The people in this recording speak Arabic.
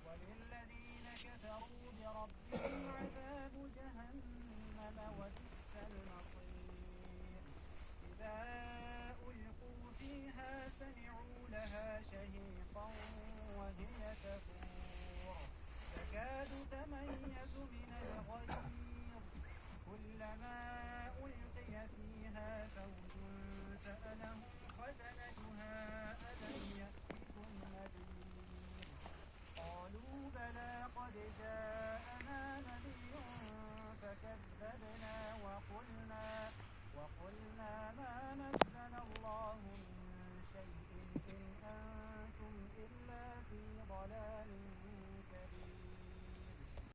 وللذين كفروا بربهم عذاب جهنم وبئس المصير إذا ألقوا فيها سمعوا لها شهيقا وهي تفور تكاد تميز من الغيظ كلما ألقي فيها فوج سألهم خزنتها